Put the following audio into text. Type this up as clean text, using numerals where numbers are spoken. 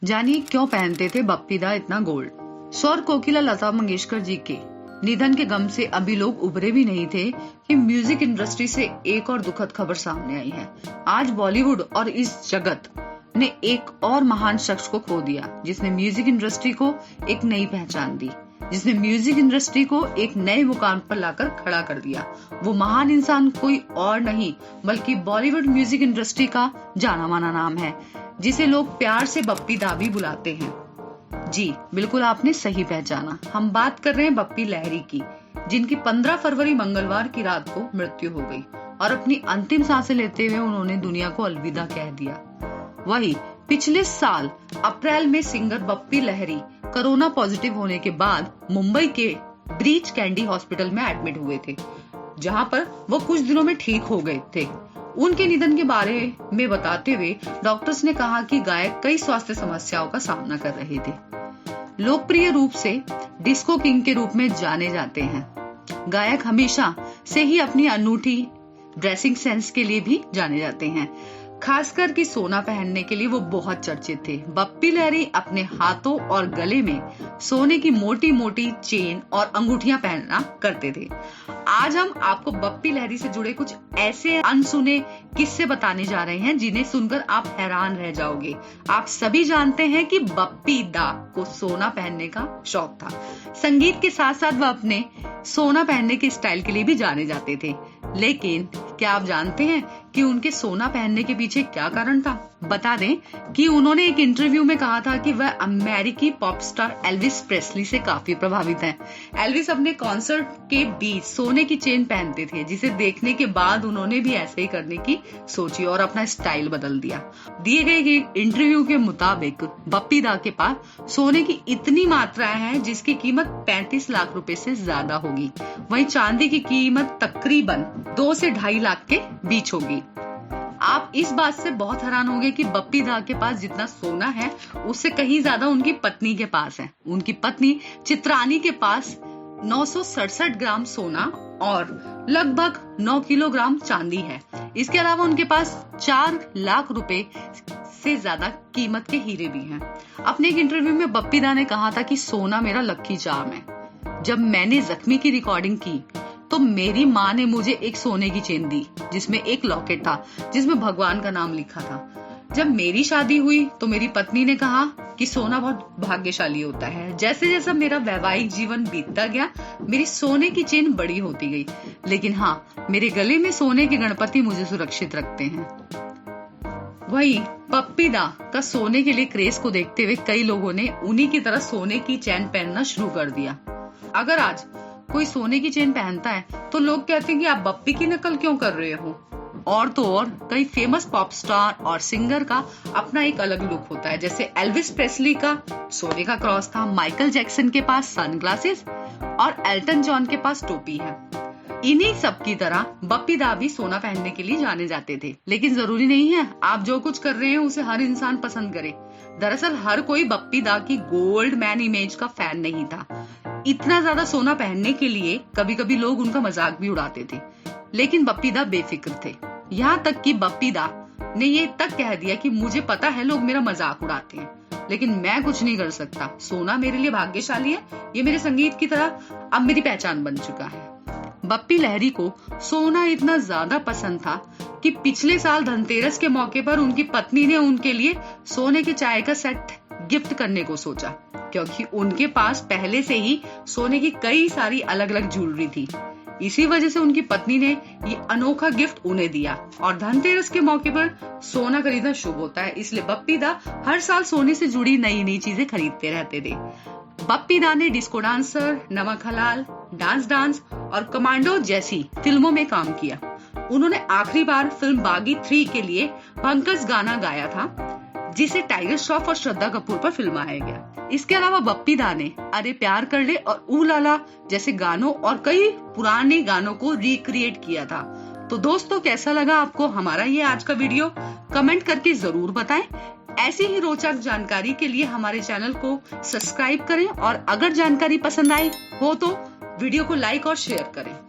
जानिए क्यों पहनते थे बप्पी दा इतना गोल्ड। स्वर कोकिला लता मंगेशकर जी के निधन के गम से अभी लोग उभरे भी नहीं थे कि म्यूजिक इंडस्ट्री से एक और दुखद खबर सामने आई है। आज बॉलीवुड और इस जगत ने एक और महान शख्स को खो दिया, जिसने म्यूजिक इंडस्ट्री को एक नई पहचान दी, जिसने म्यूजिक इंडस्ट्री को एक नए मुकाम पर लाकर खड़ा कर दिया। वो महान इंसान कोई और नहीं बल्कि बॉलीवुड म्यूजिक इंडस्ट्री का जाना माना नाम है, जिसे लोग प्यार से बप्पी दा भी बुलाते हैं। जी बिल्कुल, आपने सही पहचाना। हम बात कर रहे हैं बप्पी लहरी की, जिनकी 15 फरवरी मंगलवार की रात को मृत्यु हो गई और अपनी अंतिम सांसें लेते हुए उन्होंने दुनिया को अलविदा कह दिया। वही पिछले साल अप्रैल में singer Bappi Lahiri corona positive होने के बाद मुंबई के ब्रीच कैंडी हॉस्पिटल में एडमिट हुए थे, जहां पर वो कुछ दिनों में ठीक हो गए थे। उनके निधन के बारे में बताते हुए डॉक्टर्स ने कहा कि गायक कई स्वास्थ्य समस्याओं का सामना कर रहे थे। लोकप्रिय रूप से डिस्को किंग के रूप में जाने जाते हैं। गायक हमेशा से ही अपनी अनूठी ड्रेसिंग सेंस के लिए भी जाने जाते हैं, खासकर कि सोना पहनने के लिए वो बहुत चर्चित थे। बप्पी लहरी अपने हाथों और गले में सोने की मोटी मोटी चेन और अंगूठियां पहनना करते थे। आज हम आपको बप्पी लहरी से जुड़े कुछ ऐसे अनसुने किस्से बताने जा रहे हैं जिन्हें सुनकर आप हैरान रह जाओगे। आप सभी जानते हैं कि बप्पी दा को सोना पहनने का शौक था। संगीत के साथ साथ वह अपने सोना पहनने के स्टाइल के लिए भी जाने जाते थे। लेकिन क्या आप जानते हैं कि उनके सोना पहनने के पीछे क्या कारण था? बता दें कि उन्होंने एक इंटरव्यू में कहा था कि वह अमेरिकी पॉप स्टार एल्विस प्रेस्ली से काफी प्रभावित हैं। एल्विस अपने कॉन्सर्ट के बीच सोने की चेन पहनते थे, जिसे देखने के बाद उन्होंने भी ऐसे ही करने की सोची और अपना स्टाइल बदल दिया। दिए गए इंटरव्यू के मुताबिक बप्पी दा के पास सोने की इतनी मात्राएं हैं जिसकी कीमत 35 लाख रुपए से ज्यादा होगी। वहीं चांदी की कीमत तकरीबन 2 से 2.5 लाख के बीच होगी। आप इस बात से बहुत हैरान होंगे कि बप्पी दा के पास जितना सोना है उससे कहीं ज्यादा उनकी पत्नी के पास है। उनकी पत्नी चित्रानी के पास 967 ग्राम सोना और लगभग 9 किलोग्राम चांदी है। इसके अलावा उनके पास 4 लाख रुपए से ज्यादा कीमत के हीरे भी हैं। अपने एक इंटरव्यू में बप्पी दा ने कहा था कि सोना मेरा लकी चार्म है। जब मैंने जख्मी की रिकॉर्डिंग की तो मेरी माँ ने मुझे एक सोने की चेन दी जिसमें एक लॉकेट था जिसमें भगवान का नाम लिखा था। जब मेरी शादी हुई तो मेरी पत्नी ने कहा कि सोना बहुत भाग्यशाली होता है। जैसे जैसा मेरा वैवाहिक जीवन बीतता गया मेरी सोने की चेन बड़ी होती गई, लेकिन हाँ, मेरे गले में सोने के गणपति मुझे सुरक्षित रखते हैं। वही बप्पी दा का सोने के लिए क्रेज को देखते हुए कई लोगों ने उन्हीं की तरह सोने की चेन पहनना शुरू कर दिया। अगर आज कोई सोने की चेन पहनता है तो लोग कहते हैं कि आप बप्पी की नकल क्यों कर रहे हो। और तो और कई फेमस पॉप स्टार और सिंगर का अपना एक अलग लुक होता है। जैसे एल्विस प्रेस्ली का सोने का क्रॉस था, माइकल जैक्सन के पास सनग्लासेस और एल्टन जॉन के पास टोपी है। इन्हीं सब की तरह बप्पी दा भी सोना पहनने के लिए जाने जाते थे। लेकिन जरूरी नहीं है आप जो कुछ कर रहे हैं उसे हर इंसान पसंद करे। दरअसल हर कोई बप्पी दा की गोल्ड मैन इमेज का फैन नहीं था। इतना ज्यादा सोना पहनने के लिए कभी कभी लोग उनका मजाक भी उड़ाते थे, लेकिन बप्पी दा बेफिक्र थे। यहाँ तक कि बप्पी दा ने ये तक कह दिया कि मुझे पता है लोग मेरा मजाक उड़ाते हैं, लेकिन मैं कुछ नहीं कर सकता। सोना मेरे लिए भाग्यशाली है, ये मेरे संगीत की तरह अब मेरी पहचान बन चुका है। बप्पी लहरी को सोना इतना ज्यादा पसंद था कि पिछले साल धनतेरस के मौके पर उनकी पत्नी ने उनके लिए सोने के चाय का सेट गिफ्ट करने को सोचा, क्योंकि उनके पास पहले से ही सोने की कई सारी अलग अलग ज्वेलरी थी। इसी वजह से उनकी पत्नी ने ये अनोखा गिफ्ट उन्हें दिया। और धनतेरस के मौके पर सोना खरीदना शुभ होता है, इसलिए बप्पी दा हर साल सोने से जुड़ी नई नई चीजें खरीदते रहते थे। बप्पी दा ने डिस्को डांसर, नमक हलाल, डांस और कमांडो जैसी फिल्मों में काम किया। उन्होंने आखिरी बार फिल्म बागी 3 के लिए पंकज गाना गाया था, जिसे टाइगर श्रॉफ और श्रद्धा कपूर पर फिल्माया गया। इसके अलावा बप्पी दा ने अरे प्यार कर ले और ऊ लाला जैसे गानों और कई पुराने गानों को रिक्रिएट किया था। तो दोस्तों, कैसा लगा आपको हमारा ये आज का वीडियो? कमेंट करके जरूर बताएं। ऐसी ही रोचक जानकारी के लिए हमारे चैनल को सब्सक्राइब करें और अगर जानकारी पसंद आई हो तो वीडियो को लाइक और शेयर करें।